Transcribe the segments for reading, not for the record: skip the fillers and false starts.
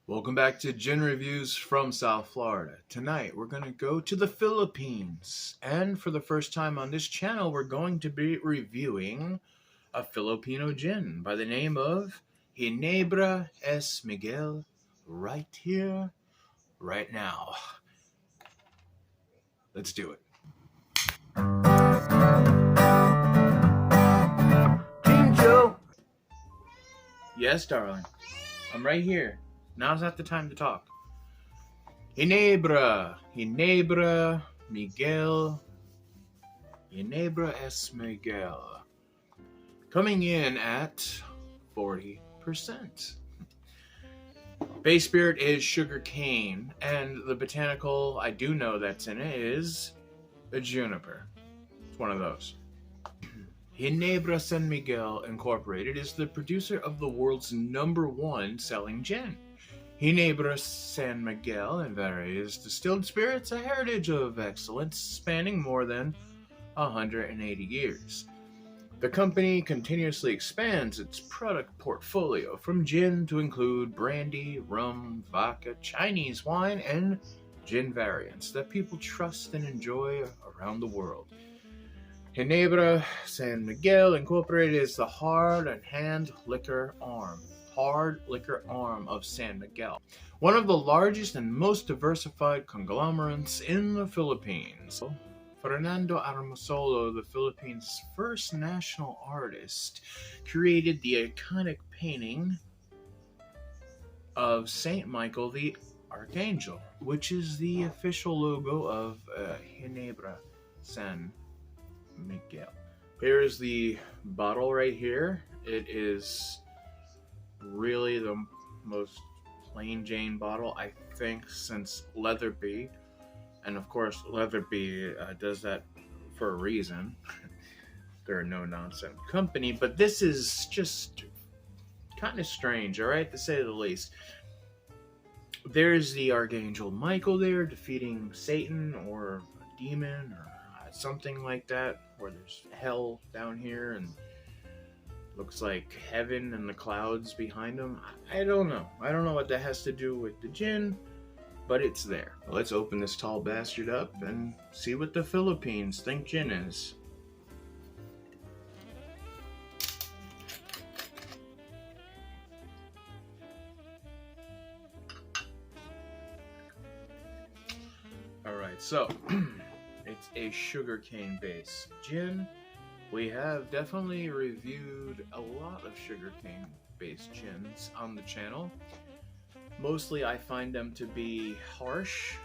Welcome back to Gin Reviews from South Florida. Tonight we're going to go to the Philippines. And for the first time on this channel, we're going to be reviewing a Filipino gin by the name of Ginebra S. Miguel, right here, right now. Let's do it. GinJoe! Yes, darling. I'm right here. Now's not the time to talk. Ginebra Miguel, Ginebra S. Miguel. Coming in at 40%. Base spirit is sugar cane, and the botanical I do know that's in it is a juniper. It's one of those. Ginebra San Miguel Incorporated is the producer of the world's #1 selling gin. Ginebra San Miguel and various distilled spirits, a heritage of excellence spanning more than 180 years. The company continuously expands its product portfolio from gin to include brandy, rum, vodka, Chinese wine, and gin variants that people trust and enjoy around the world. Ginebra San Miguel Incorporated is the hard liquor arm of San Miguel, one of the largest and most diversified conglomerates in the Philippines. Fernando Armosolo, the Philippines' first national artist, created the iconic painting of Saint Michael the Archangel, which is the official logo of Ginebra San Miguel. Here's the bottle right here. It is really the most plain Jane bottle, I think, since Leatherby. And of course, Leatherby does that for a reason. They're a no-nonsense company, but this is just kind of strange, alright, to say the least. There's the Archangel Michael there defeating Satan or a demon or something like that, where there's hell down here and looks like heaven and the clouds behind him. I don't know. I don't know what that has to do with the gin, but it's there. Let's open this tall bastard up and see what the Philippines think gin is. Alright, so it's a sugarcane based gin. We have definitely reviewed a lot of sugarcane based gins on the channel. Mostly I find them to be harsh,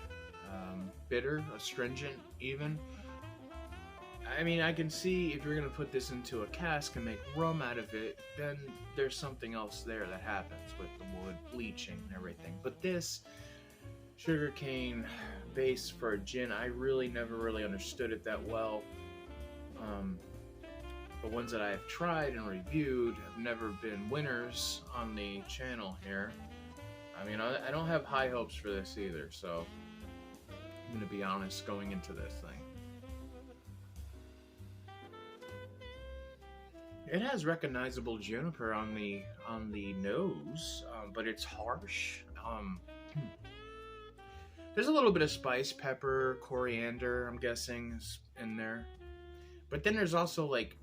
bitter, astringent even. I mean, I can see if you're going to put this into a cask and make rum out of it, then there's something else there that happens with the wood bleaching and everything. But this sugarcane base for a gin, I never really understood it that well. The ones that I have tried and reviewed have never been winners on the channel here. I mean, I don't have high hopes for this either, so I'm going to be honest going into this thing. It has recognizable juniper on the nose, but it's harsh. There's a little bit of spice, pepper, coriander, I'm guessing, is in there. But then there's also like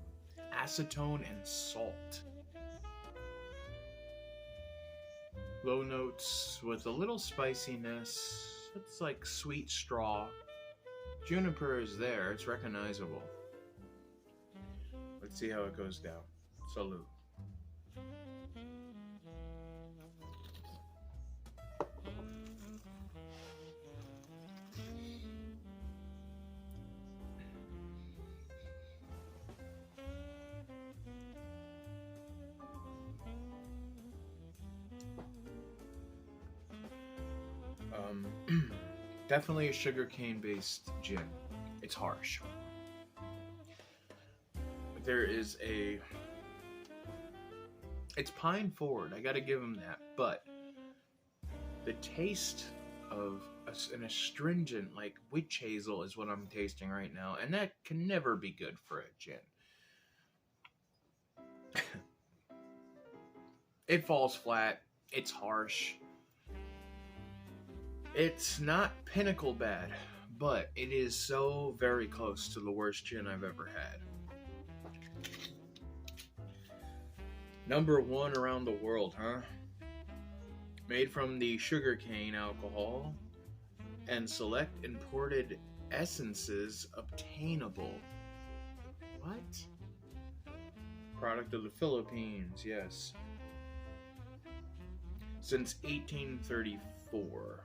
acetone and salt. Low notes with a little spiciness. It's like sweet straw. Juniper is there, it's recognizable. Let's see how it goes down. Salute. Definitely a sugarcane based gin. It's harsh. There is it's pine forward, I gotta give them that, but the taste of an astringent like witch hazel is what I'm tasting right now, and that can never be good for a gin. It falls flat, it's harsh. It's not pinnacle bad, but it is so very close to the worst gin I've ever had. Number 1 around the world, huh? Made from the sugarcane alcohol and select imported essences obtainable. What? Product of the Philippines, yes. Since 1834.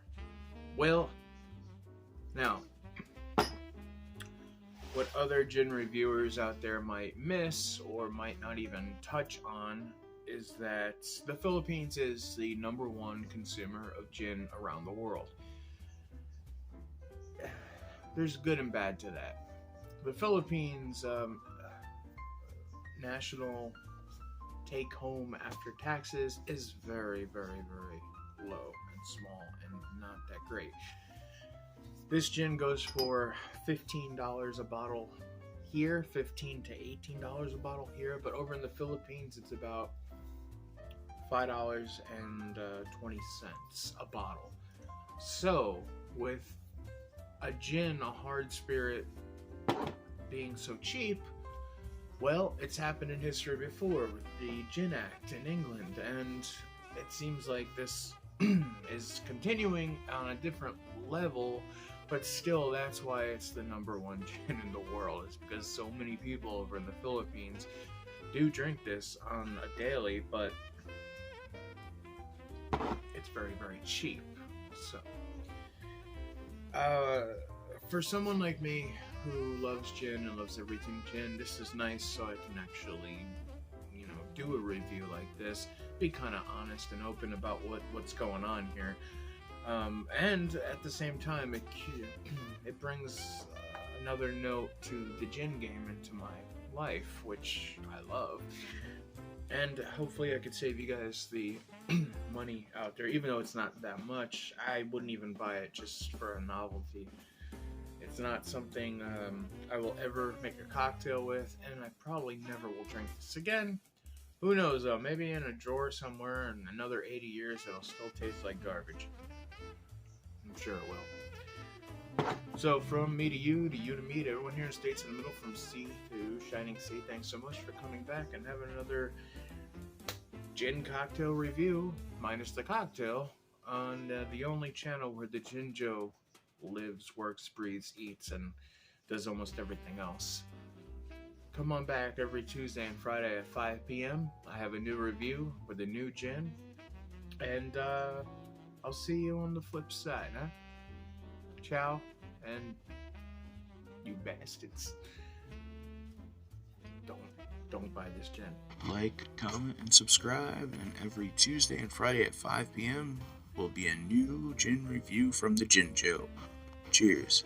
Well, now, what other gin reviewers out there might miss or might not even touch on is that the Philippines is the number 1 consumer of gin around the world. There's good and bad to that. The Philippines' national take home after taxes is very, very, very low and small and not that great. This gin goes for $15 a bottle here, $15 to $18 a bottle here, but over in the Philippines it's about $5.20 a bottle. So with a gin, a hard spirit, being so cheap, well, it's happened in history before with the Gin Act in England, and it seems like this is continuing on a different level, but still, that's why it's the number 1 gin in the world, is because so many people over in the Philippines do drink this on a daily, but it's very, very cheap. So, for someone like me who loves gin and loves everything gin, this is nice, so I can actually, do a review like this, be kind of honest and open about what's going on here, and at the same time, it brings another note to the gin game into my life, which I love, and hopefully I could save you guys the money out there, even though it's not that much. I wouldn't even buy it just for a novelty. It's not something I will ever make a cocktail with, and I probably never will drink this again. Who knows though, maybe in a drawer somewhere in another 80 years it'll still taste like garbage. I'm sure it will. So from me to you to me, to everyone here in States in the Middle, from sea to Shining Sea, thanks so much for coming back and having another gin cocktail review, minus the cocktail, on the only channel where the GinJoe lives, works, breathes, eats, and does almost everything else. Come on back every Tuesday and Friday at 5 p.m. I have a new review with a new gin, and I'll see you on the flip side, huh? Ciao, and you bastards. Don't buy this gin. Like, comment, and subscribe, and every Tuesday and Friday at 5 p.m. will be a new gin review from the GinJoe. Cheers.